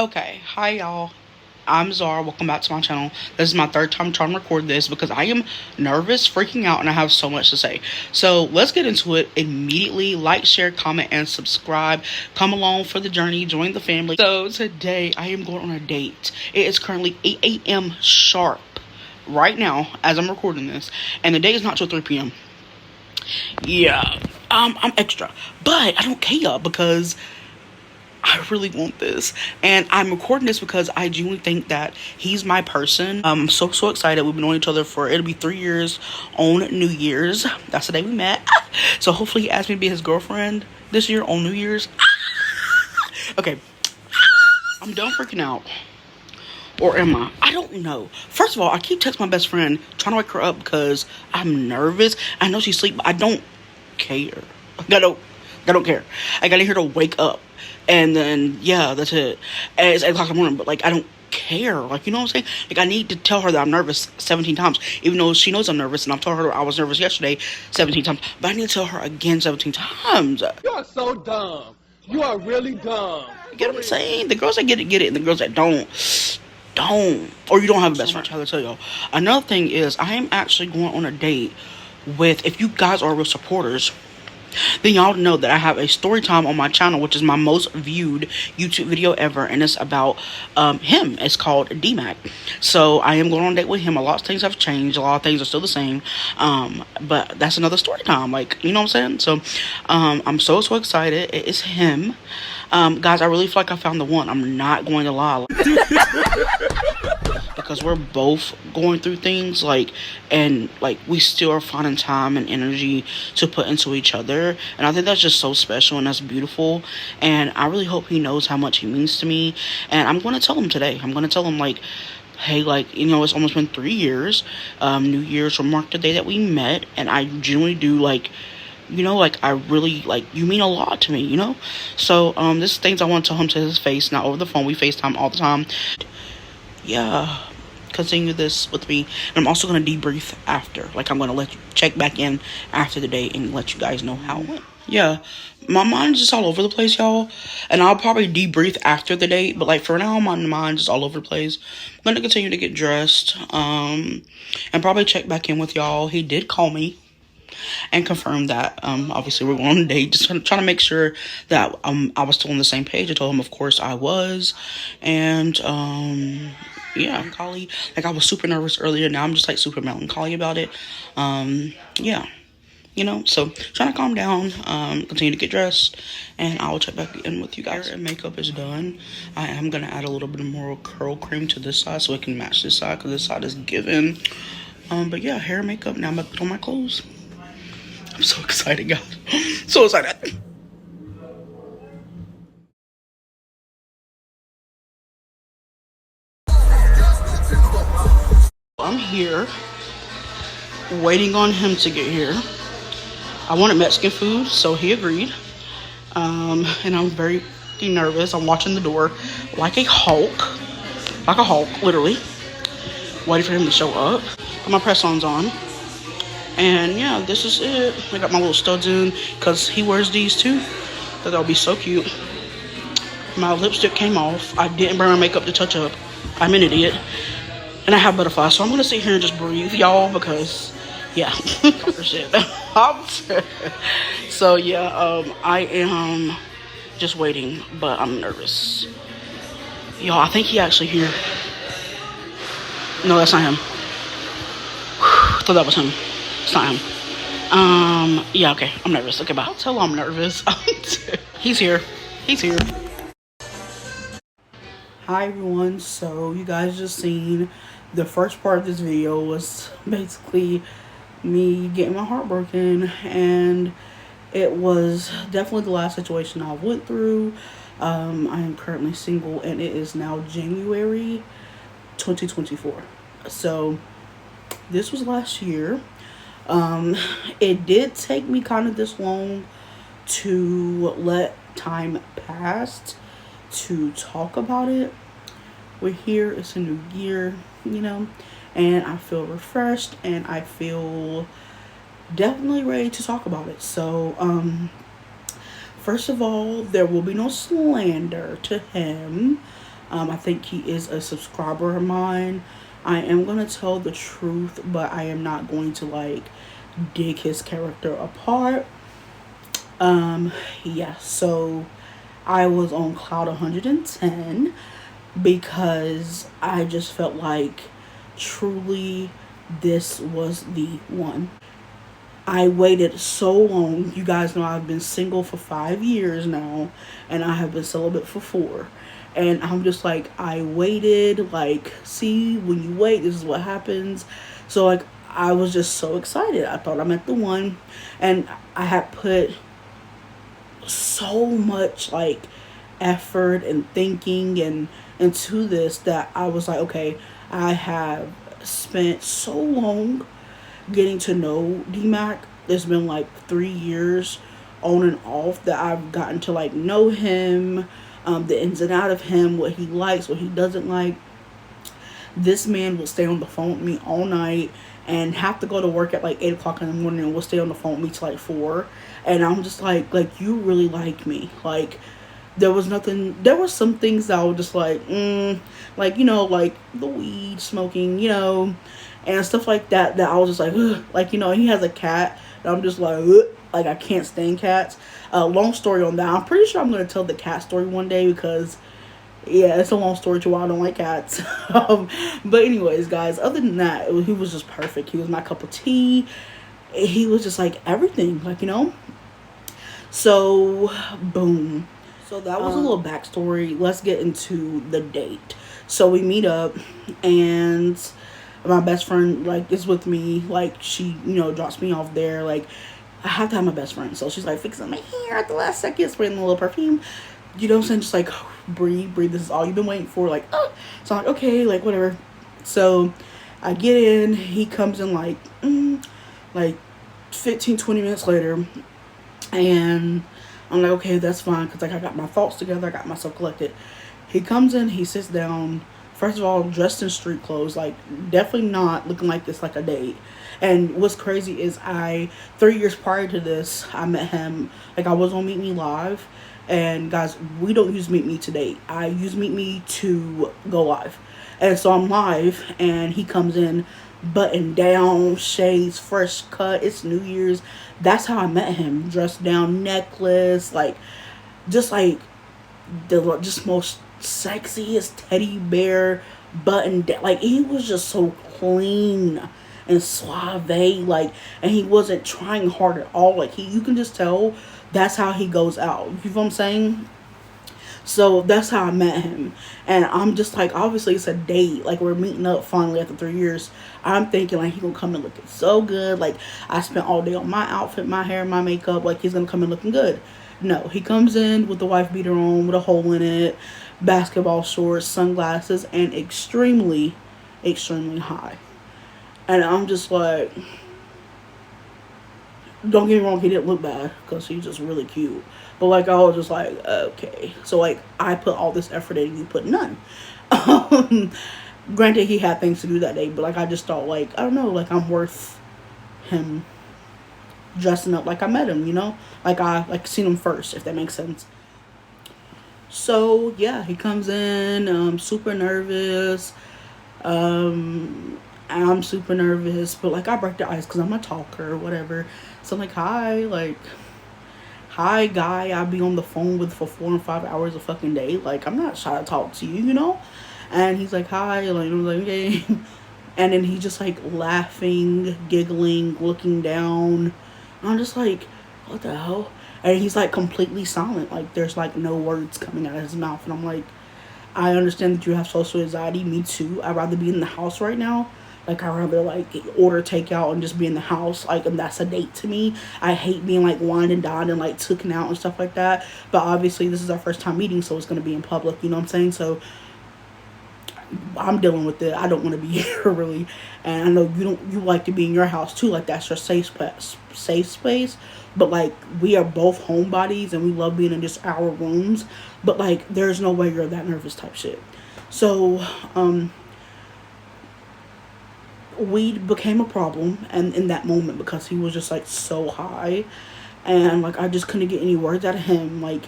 Okay, hi y'all. I'm Zara. Welcome back to my channel. This is my third time trying to record this because I am nervous, freaking out, and I have so much to say. So let's get into it immediately. Like, share, comment, and subscribe. Come along for the journey. Join the family. So today I am going on a date. It is currently 8 a.m. sharp right now as I'm recording this, and the day is not till 3 p.m. Yeah, I'm extra, but I don't care because I really want this, and I'm recording this because I genuinely think that he's my person. I'm so excited. We've been knowing each other for, it'll be 3 years on New Year's. That's the day we met. So hopefully he asked me to be his girlfriend this year on New Year's. Okay, I'm done freaking out. Or am I don't know. First of all, I keep texting my best friend trying to wake her up because I'm nervous. I know she's asleep, but I don't care. I don't care. I gotta hear her wake up. And then, yeah, that's it. And it's 8 o'clock in the morning, but, like, I don't care. Like, you know what I'm saying? Like, I need to tell her that I'm nervous 17 times, even though she knows I'm nervous, and I've told her I was nervous yesterday 17 times. But I need to tell her again 17 times. You are so dumb. You are really dumb. You get what I'm saying? The girls that get it, and the girls that don't. Or you don't have a best friend. I gotta tell y'all. Another thing is, I am actually going on a date with, if you guys are real supporters, then y'all know that I have a story time on my channel, which is my most viewed YouTube video ever, and it's about him. It's called DMAC. So I am going on a date with him. A lot of things have changed. A lot of things are still the same, but that's another story time, like, you know what I'm saying? So I'm so excited. It is him. Guys, I really feel like I found the one. I'm not going to lie. Because we're both going through things, and we still are finding time and energy to put into each other, and I think that's just so special, and that's beautiful, and I really hope he knows how much he means to me. And I'm going to tell him today. I'm going to tell him, hey, you know, it's almost been 3 years. New Year's will mark the day that we met, and I genuinely do, you know, I really, you mean a lot to me, you know? So, this is things I want to tell him to his face, not over the phone. We FaceTime all the time. Yeah, continue this with me. And I'm also going to debrief after. I'm going to let you check back in after the day and let you guys know how it went. Yeah, my mind's just all over the place, y'all. And I'll probably debrief after the date. But, for now, my mind's just all over the place. I'm going to continue to get dressed. And probably check back in with y'all. He did call me and confirm that obviously we're going on a date, just trying to make sure that I was still on the same page. I told him, of course, I was. And yeah, melancholy. I was super nervous earlier. Now I'm just super melancholy about it. Yeah, you know, so trying to calm down, continue to get dressed, and I'll check back in with you guys. And makeup is done. I am gonna add a little bit more curl cream to this side so it can match this side, because this side is given. But yeah, hair and makeup. Now I'm about to put on my clothes. I'm so excited, guys. So excited. I'm here, waiting on him to get here. I wanted Mexican food, so he agreed. And I'm very nervous. I'm watching the door like a Hulk, literally, waiting for him to show up. Got my press-ons on. And yeah, this is it. I got my little studs in because he wears these too. Thought that would be so cute. My lipstick came off. I didn't bring my makeup to touch up. I'm an idiot. And I have butterflies, so I'm going to sit here and just breathe, y'all, because, yeah. So, yeah, I am just waiting, but I'm nervous. Y'all, I think he actually here. No, that's not him. I thought that was him. It's not him. Yeah, okay. I'm nervous. Okay, bye. I'll tell him I'm nervous. He's here. Hi, everyone. So, you guys just seen the first part of this video was basically me getting my heart broken. And it was definitely the last situation I went through. I am currently single, and it is now January 2024. So, this was last year. It did take me kind of this long to let time pass to talk about it. We're here, it's a new year, you know, and I feel refreshed, and I feel definitely ready to talk about it. So, first of all, there will be no slander to him. I think he is a subscriber of mine. I am gonna tell the truth, but I am not going to like dig his character apart. Um, yeah, so I was on cloud 110 because I just felt like truly this was the one. I waited so long. You guys know I've been single for 5 years now, and I have been celibate for four. And I'm just like, I waited. Like, see, when you wait, this is what happens. So, like, I was just so excited. I thought I met the one, and I had put so much like effort and thinking and into this that I was like, okay, I have spent so long getting to know DMAC. There's been like 3 years on and off that I've gotten to like know him, the ins and out of him, what he likes, what he doesn't like. This man will stay on the phone with me all night and have to go to work at like 8 o'clock in the morning and will stay on the phone with me till like 4. And I'm just like you really like me. Like there was nothing, there were some things that I was just like, like, like the weed smoking, and stuff like that, that I was just like, ugh. Like, he has a cat, and I'm just like, ugh. Like, I can't stand cats. Long story on that. I'm pretty sure I'm going to tell the cat story one day because, yeah, it's a long story to why I don't like cats. But anyways, guys, other than that, he was just perfect. He was my cup of tea. He was just like everything, like, So, boom. So that was a little backstory. Let's get into the date. So we meet up, and my best friend like is with me. Like she, drops me off there. Like I have to have my best friend, so she's like fixing my hair at the last second, spraying a little perfume. You know what I'm saying? Just like breathe, breathe. This is all you've been waiting for. Like, oh. So I'm like, okay, like whatever. So I get in. He comes in like 15, 20 minutes later, and I'm like, okay, that's fine, because like I got my thoughts together, I got myself collected. He comes in, he sits down. First of all, dressed in street clothes, like definitely not looking like this like a date. And what's crazy is 3 years prior to this, I met him. Like I was on Meet Me Live, and guys, we don't use Meet Me to date. I use Meet Me to go live. And so I'm live, and he comes in, button down, shades, fresh cut. It's New Year's. That's how I met him. Dressed down, necklace, like just like the just most sexiest teddy bear button down. Like he was just so clean and suave, like, and he wasn't trying hard at all. Like you can just tell that's how he goes out. You know what I'm saying? So that's how I met him. And I'm just like, obviously it's a date. Like we're meeting up finally after 3 years. I'm thinking like he gonna come in looking so good. Like I spent all day on my outfit, my hair, my makeup. Like he's gonna come in looking good. No, he comes in with the wife beater on with a hole in it, basketball shorts, sunglasses, and extremely, extremely high. And I'm just like, don't get me wrong, he didn't look bad because he's just really cute. But like I was just like, okay. So like I put all this effort in, you put none. Granted, he had things to do that day, but like I just thought, like, I don't know, like I'm worth him dressing up like I met him, like I like seen him first, if that makes sense. So yeah, he comes in, super nervous. I'm super nervous, but like I break the ice because I'm a talker or whatever. So I'm like, hi guy, I'll be on the phone with for 4 and 5 hours a fucking day. Like I'm not shy to talk to you. And he's like, hi, like I'm like, okay. And then he just like laughing, giggling, looking down. I'm just like, what the hell? And he's like completely silent. Like there's like no words coming out of his mouth. And I'm like, I understand that you have social anxiety. Me too. I'd rather be in the house right now. Like I'd rather like order takeout and just be in the house. Like, and that's a date to me. I hate being like wined and dined and like taken out and stuff like that. But obviously this is our first time meeting, so it's gonna be in public. You know what I'm saying? So I'm dealing with it. I don't want to be here really, and I know you don't. You like to be in your house too. Like that's your safe space. But like we are both homebodies and we love being in just our rooms. But like there's no way you're that nervous type shit. So weed became a problem, and in that moment because he was just like so high, and like I just couldn't get any words out of him. Like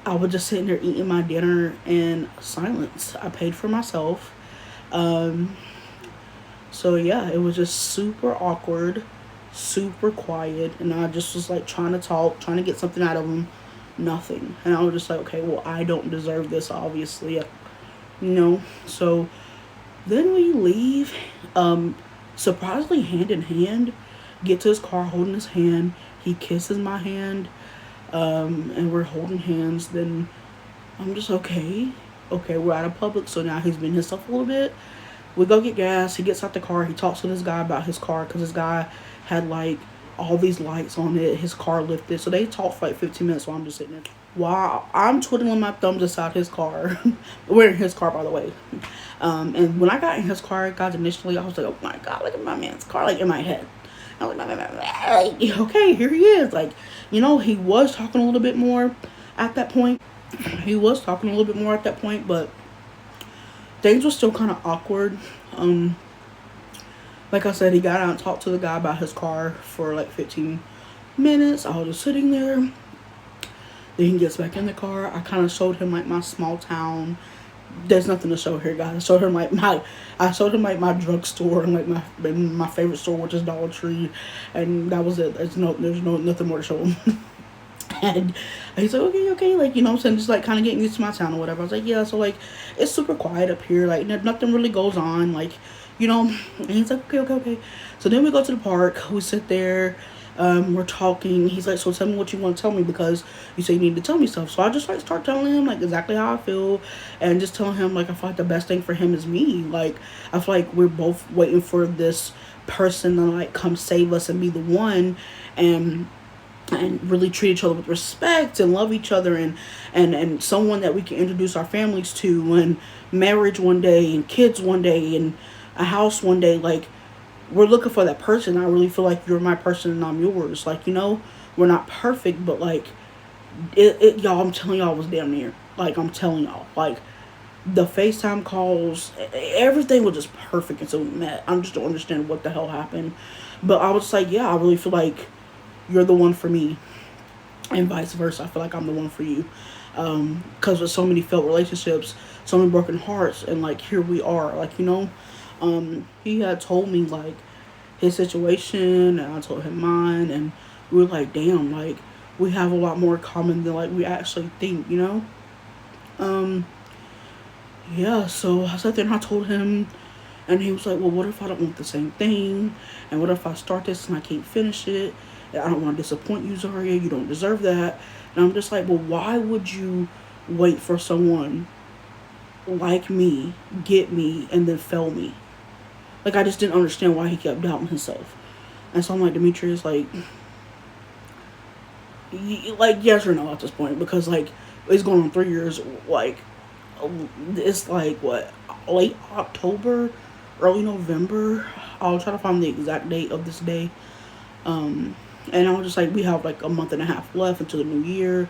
I was just sitting there eating my dinner in silence. I paid for myself. Um, so yeah, it was just super awkward, super quiet, and I just was like trying to talk, trying to get something out of him. Nothing. And I was just like, okay, well, I don't deserve this, obviously. So then we leave, surprisingly hand in hand, get to his car holding his hand. He kisses my hand, and we're holding hands. Then I'm just okay. Okay, we're out of public, so now he's been himself a little bit. We go get gas. He gets out the car. He talks to this guy about his car because this guy had like all these lights on it. His car lifted. So they talked for like 15 minutes while I'm just sitting there. While I'm twiddling my thumbs inside his car. We're in his car, by the way. And when I got in his car, guys, initially, I was like, oh my God, look at my man's car, like in my head. I was like, okay, here he is. Like, he was talking a little bit more at that point. He was talking a little bit more at that point, but things were still kind of awkward. Like I said, he got out and talked to the guy about his car for like 15 minutes. I was just sitting there. Then he gets back in the car. I kind of showed him like my small town. There's nothing to show here, guys. I showed him my drugstore and like my favorite store, which is Dollar Tree, and that was it. There's nothing more to show him. And he's like, okay, like, what I'm saying, just like kind of getting used to my town or whatever. I was like, yeah, so like it's super quiet up here, like nothing really goes on, like, and he's like, okay. So then we go to the park, we sit there, we're talking. He's like, so tell me what you want to tell me, because you say you need to tell me stuff. So I just like start telling him like exactly how I feel, and just telling him like I feel like the best thing for him is me. Like I feel like we're both waiting for this person to like come save us and be the one, and really treat each other with respect and love each other, and someone that we can introduce our families to, and marriage one day and kids one day and a house one day. Like we're looking for that person. I really feel like you're my person and I'm yours. Like, we're not perfect, but like y'all, I'm telling y'all, it was damn near. Like I'm telling y'all, like the FaceTime calls, everything was just perfect until we met. I just don't understand what the hell happened. But I was like, yeah, I really feel like you're the one for me, and vice versa. I feel like I'm the one for you, because with so many failed relationships, so many broken hearts, and like here we are, like, he had told me like his situation, and I told him mine, and we were like, damn, like we have a lot more in common than like we actually think. Yeah, so I sat there and I told him, and he was like, well, what if I don't want the same thing, and what if I start this and I can't finish it? I don't want to disappoint you, Zaria. You don't deserve that. And I'm just like, well, why would you wait for someone like me, get me, and then fail me? Like, I just didn't understand why he kept doubting himself. And so I'm like, Demetrius, like yes or no at this point, because like it's going on 3 years. Like it's like what, late October, early November. I'll try to find the exact date of this day. And I was just like, we have like a month and a half left until the new year.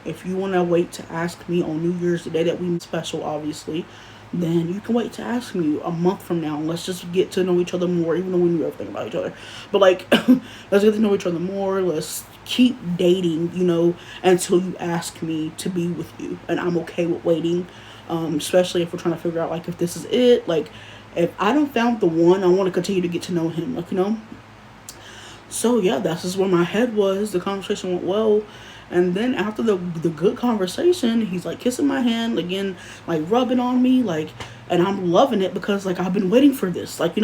If you want to wait to ask me on New Year's, the day that we special, obviously, then you can wait to ask me a month from now. Let's just get to know each other more, even though we knew everything about each other. But like, let's get to know each other more. Let's keep dating, until you ask me to be with you. And I'm okay with waiting, especially if we're trying to figure out like if this is it. Like, if I don't found the one, I want to continue to get to know him. Like, So yeah, that's just where my head was. The conversation went well. And then after the good conversation, he's like kissing my hand again, like rubbing on me, like, and I'm loving it because like I've been waiting for this, like,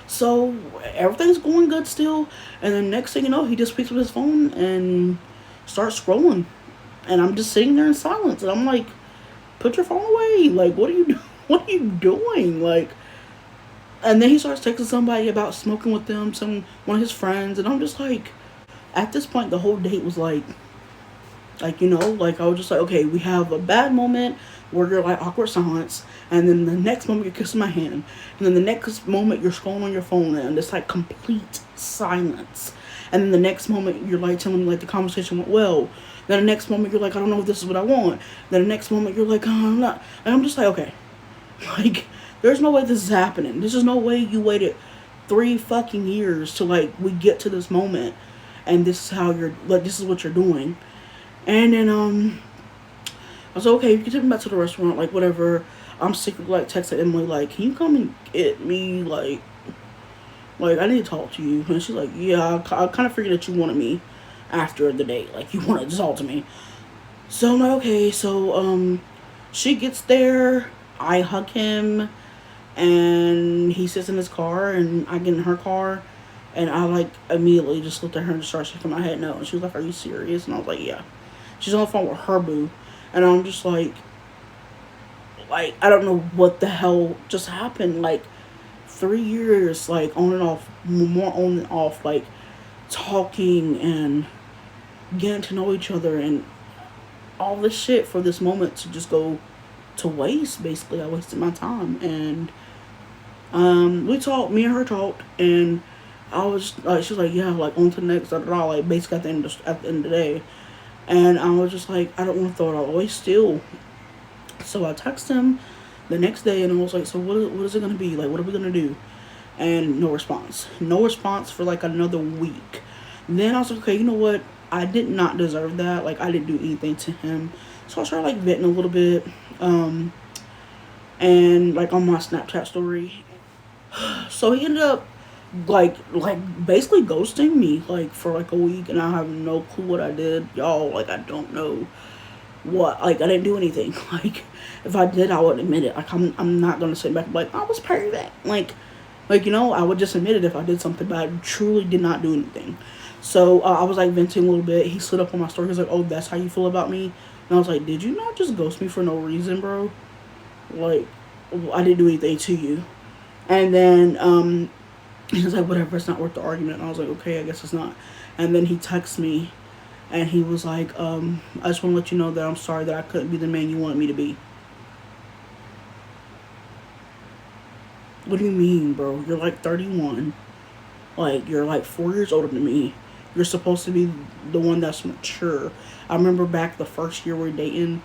so everything's going good still. And then next thing you know, he just picks up his phone and starts scrolling, and I'm just sitting there in silence, and I'm like, put your phone away, like, what are you what are you doing, like. And then he starts texting somebody about smoking with them, one of his friends, and I'm just like, at this point, the whole date was like, like I was just like, okay, we have a bad moment where you're like awkward silence, and then the next moment you're kissing my hand, and then the next moment you're scrolling on your phone, and it's like complete silence. And then the next moment you're like telling me like the conversation went well. Then the next moment you're like, I don't know if this is what I want. Then the next moment you're like, oh, I'm not. And I'm just like, okay, like, there's no way this is happening. There's just no way you waited 3 fucking years to like we get to this moment, and this is how you're like, this is what you're doing. And then I was like, okay, you can take me back to the restaurant, like whatever. I'm secretly like texting Emily, like, can you come and get me, like I need to talk to you. And she's like, yeah, I kind of figured that you wanted me after the date, like you wanted to talk to me. So I'm like, okay, so she gets there, I hug him, and he sits in his car, and I get in her car, and I like immediately just looked at her and started shaking my head no. And she was like, "Are you serious?" And I was like, "Yeah." She's on the phone with her boo, and I'm just like I don't know what the hell just happened. Like 3 years, like on and off, more on and off, like talking and getting to know each other, and all this shit for this moment to just go to waste. Basically, I wasted my time, and we talked. Me and her talked, and I was like, she was like, yeah, like on to the next, da, da, da, like basically at the end of the day, and I was just like, I don't want to throw it all away still. So I texted him the next day, and I was like, so what is it gonna be? Like, what are we gonna do? And no response. No response for like another week. Then I was like, okay, you know what? I did not deserve that. Like, I didn't do anything to him. So I started like venting a little bit. Um, and like on my Snapchat story. So he ended up like basically ghosting me like for like a week, and I have no clue what I did, y'all. Like I don't know what, like I didn't do anything. Like if I did, I would admit it. Like I'm not gonna sit back and be like I was part of that. Like I would just admit it if I did something, but I truly did not do anything. So I was like venting a little bit. He slid up on my story. He's like, "Oh, that's how you feel about me?" And I was like, "Did you not just ghost me for no reason, bro? Like I didn't do anything to you." And then he was like, "Whatever, it's not worth the argument." And I was like, "Okay, I guess it's not." And then he texted me, and he was like, "I just want to let you know that I'm sorry that I couldn't be the man you wanted me to be." What do you mean, bro? You're like 31. Like, you're like 4 years older than me. You're supposed to be the one that's mature. I remember back the first year we were dating,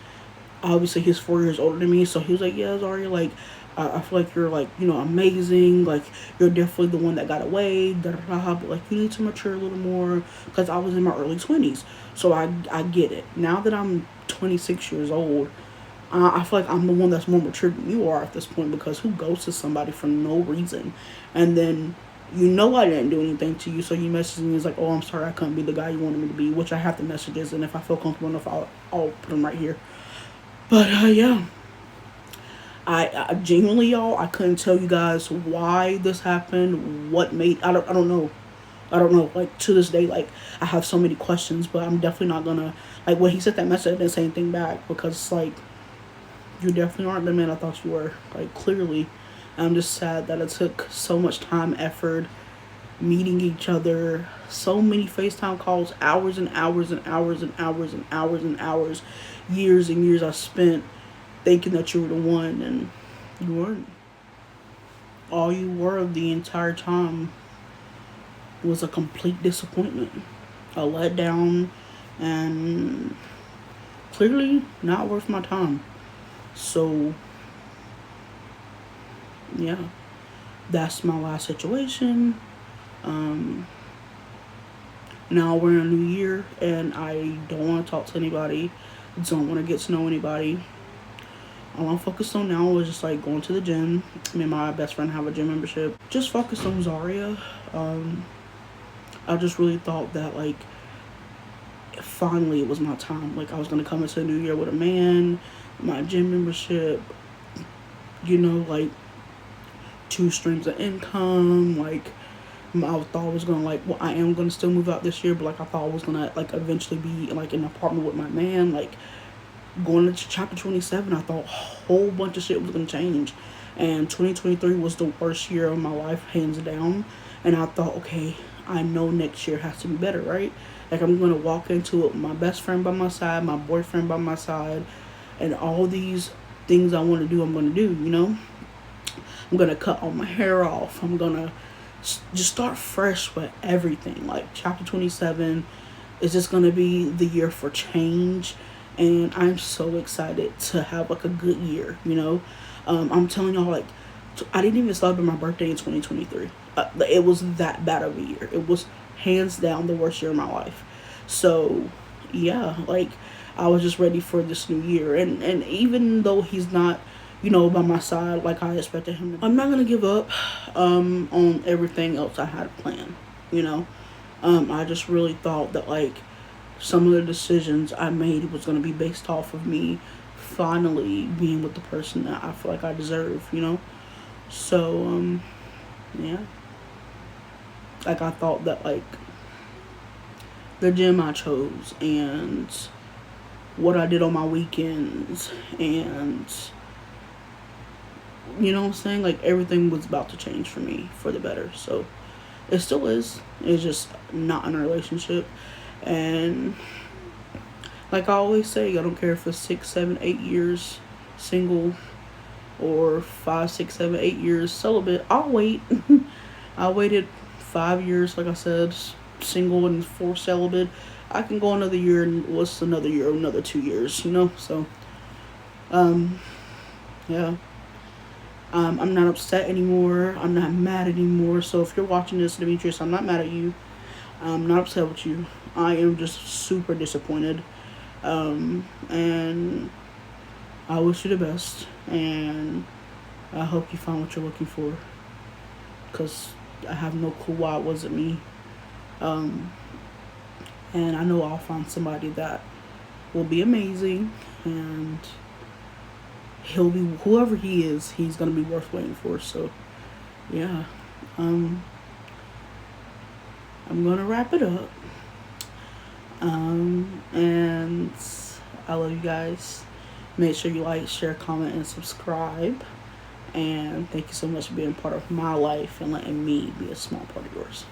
obviously he's 4 years older than me, so he was like, yeah, Zari, like I feel like you're like, amazing, like you're definitely the one that got away, da da da, but like you need to mature a little more, because I was in my early 20s, so I get it. Now that I'm 26 years old, I feel like I'm the one that's more mature than you are at this point, because who goes to somebody for no reason, and then I didn't do anything to you, so you message me, it's like, oh, I'm sorry, I couldn't be the guy you wanted me to be, which I have the messages, and if I feel comfortable enough, I'll put them right here. But yeah, I genuinely, y'all, I couldn't tell you guys why this happened, what made, I don't know. I don't know. Like to this day, like I have so many questions, but I'm definitely not gonna, like when he sent that message, I didn't say anything back, because it's like you definitely aren't the man I thought you were. Like clearly, I'm just sad that it took so much time, effort, meeting each other, so many FaceTime calls, hours and hours and hours and hours and hours and hours, years and years I spent thinking that you were the one, and you weren't. All you were the entire time was a complete disappointment, a letdown, and clearly not worth my time. So, yeah, that's my last situation. Um, Now we're in a new year, and I don't want to talk to anybody, don't want to get to know anybody. All I'm focused on now is just like going to the gym. Me and my best friend have a gym membership. Just focused on Zaria. Um, I just really thought that like finally it was my time. Like I was gonna come into the new year with a man, my gym membership, like two streams of income. Like I thought I was gonna like, well, I am gonna still move out this year, but like I thought I was gonna like eventually be like in an apartment with my man. Like going into chapter 27, I thought a whole bunch of shit was gonna change, and 2023 was the worst year of my life, hands down. And I thought, okay, I know next year has to be better, right? Like I'm gonna walk into it with my best friend by my side, my boyfriend by my side, and all these things I want to do, I'm gonna do. I'm gonna cut all my hair off. I'm gonna just start fresh with everything. Like chapter 27 is just gonna be the year for change, and I'm so excited to have like a good year. I'm telling y'all, like I didn't even celebrate my birthday in 2023. It was that bad of a year. It was hands down the worst year of my life. So yeah, like I was just ready for this new year. And even though he's not, by my side like I expected him to be, I'm not gonna give up on everything else I had planned. You know, I just really thought that like some of the decisions I made was gonna be based off of me finally being with the person that I feel like I deserve. So yeah, like I thought that like the gym I chose and what I did on my weekends and you know what I'm saying, like everything was about to change for me for the better. So it still is. It's just not in a relationship. And like I always say, I don't care if it's 6, 7, 8 years single or 5, 6, 7, 8 years celibate. I'll wait. I waited 5 years, like I said, single and 4 celibate. I can go another year, and what's another year? Another 2 years. So, um, yeah. I'm not upset anymore. I'm not mad anymore. So if you're watching this, Demetrius, I'm not mad at you. I'm not upset with you. I am just super disappointed. And I wish you the best. And I hope you find what you're looking for. Because I have no clue why it wasn't me. And I know I'll find somebody that will be amazing. And he'll be, whoever he is, he's going to be worth waiting for. So, yeah. I'm going to wrap it up. And I love you guys. Make sure you like, share, comment, and subscribe. And thank you so much for being part of my life and letting me be a small part of yours.